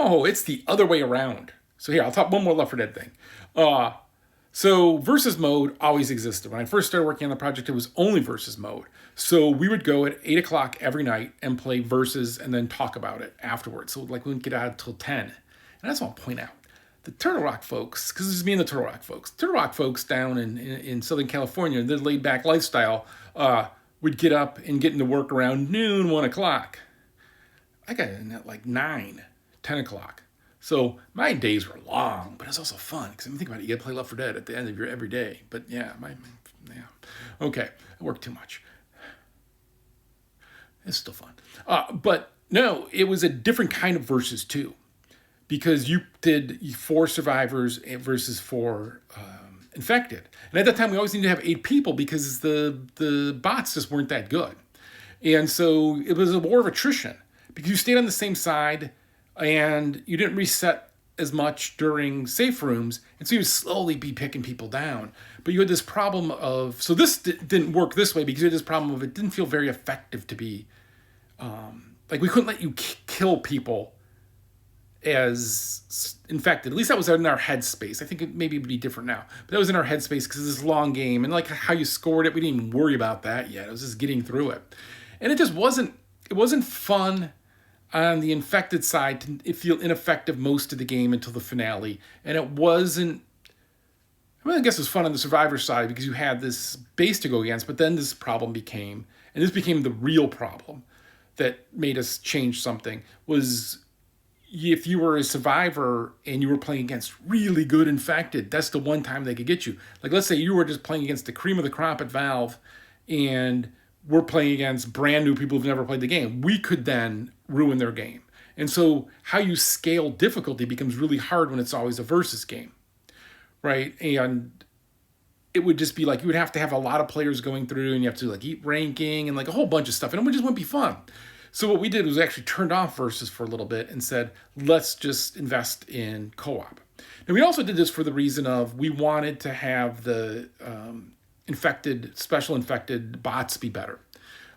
No, it's the other way around. So here, I'll talk one more Left 4 Dead thing. So versus mode always existed. When I first started working on the project, it was only versus mode. So we would go at 8 o'clock every night and play versus and then talk about it afterwards. So like we wouldn't get out until 10. And that's what I'll point out. The Turtle Rock folks, because this is me and the Turtle Rock folks down in Southern California, their laid back lifestyle, would get up and get into work around noon, 1 o'clock. I got in at like 9, 10 o'clock. So my days were long, but it's also fun because I mean, think about it. You got to play Left 4 Dead at the end of your every day. But yeah, okay, I work too much. It's still fun. But no, it was a different kind of versus too, because you did 4 survivors versus 4 infected. And at that time, we always needed to have 8 people because the bots just weren't that good. And so it was a war of attrition because you stayed on the same side and you didn't reset as much during safe rooms. And so you would slowly be picking people down. But you had this problem of, so this didn't work this way because you had this problem of it didn't feel very effective to be, like we couldn't let you kill people as infected. At least that was in our headspace. I think it maybe would be different now. But that was in our headspace because this long game. And like how you scored it, we didn't even worry about that yet. It was just getting through it. And it just wasn't fun on the infected side to feel ineffective most of the game until the finale. And it wasn't, I guess it was fun on the survivor side because you had this base to go against, but then this problem became, and this became the real problem that made us change something, was if you were a survivor and you were playing against really good infected, that's the one time they could get you. Like let's say you were just playing against the cream of the crop at Valve and we're playing against brand new people who've never played the game. We could then ruin their game. And so how you scale difficulty becomes really hard when it's always a versus game, right? And it would just be like, you would have to have a lot of players going through and you have to like eat ranking and like a whole bunch of stuff. And it just wouldn't be fun. So what we did was actually turned off versus for a little bit and said, let's just invest in co-op. And we also did this for the reason of we wanted to have the special infected bots be better.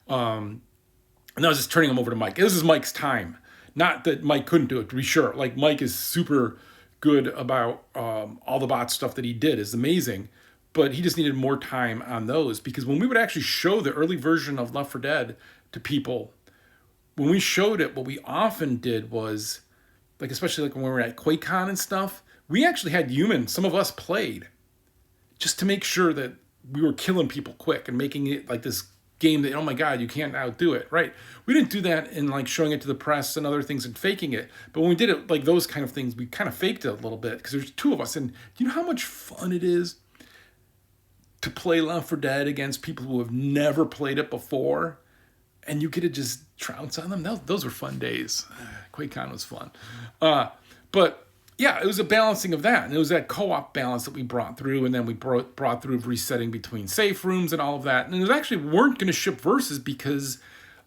And I was just turning them over to Mike. This is Mike's time. Not that Mike couldn't do it, to be sure. Like Mike is super good about all the bot stuff that he did is amazing, but he just needed more time on those because when we would actually show the early version of Left 4 Dead to people, when we showed it, what we often did was, like especially like when we were at QuakeCon and stuff, we actually had humans, some of us played, just to make sure that we were killing people quick and making it like this game that, oh my God, you can't outdo it, right? We didn't do that in like showing it to the press and other things and faking it. But when we did it, like those kind of things, we kind of faked it a little bit because there's 2 of us. And do you know how much fun it is to play Left 4 Dead against people who have never played it before? And you get to just trounce on them. Those were fun days. QuakeCon was fun. But yeah, it was a balancing of that. And it was that co-op balance that we brought through. And then we brought through resetting between safe rooms and all of that. And it actually weren't going to ship versus because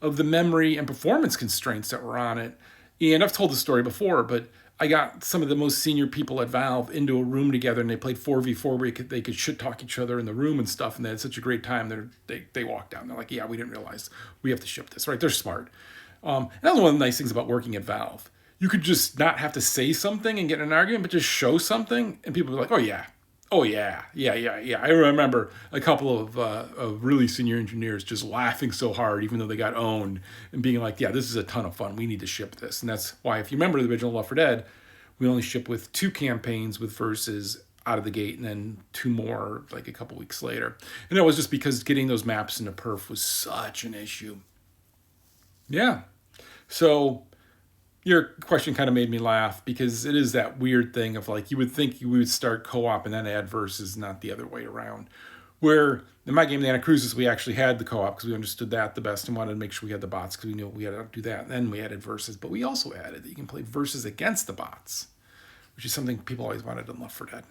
of the memory and performance constraints that were on it. And I've told the story before, but I got some of the most senior people at Valve into a room together and they played 4v4 where they could shit talk each other in the room and stuff. And they had such a great time. They walked down. They're like, yeah, we didn't realize we have to ship this, right? They're smart. And that's one of the nice things about working at Valve. You could just not have to say something and get in an argument, but just show something. And people are like, oh yeah. I remember a couple of really senior engineers just laughing so hard, even though they got owned, and being like, yeah, this is a ton of fun. We need to ship this. And that's why, if you remember the original Left 4 Dead, we only shipped with 2 campaigns with versus out of the gate and then 2 more like a couple weeks later. And that was just because getting those maps into perf was such an issue. Yeah. So your question kind of made me laugh because it is that weird thing of like, you would think you would start co-op and then add versus, not the other way around. Where in my game, the Anacrusis, we actually had the co-op because we understood that the best and wanted to make sure we had the bots because we knew we had to do that. And then we added versus, but we also added that you can play versus against the bots, which is something people always wanted in Left 4 Dead.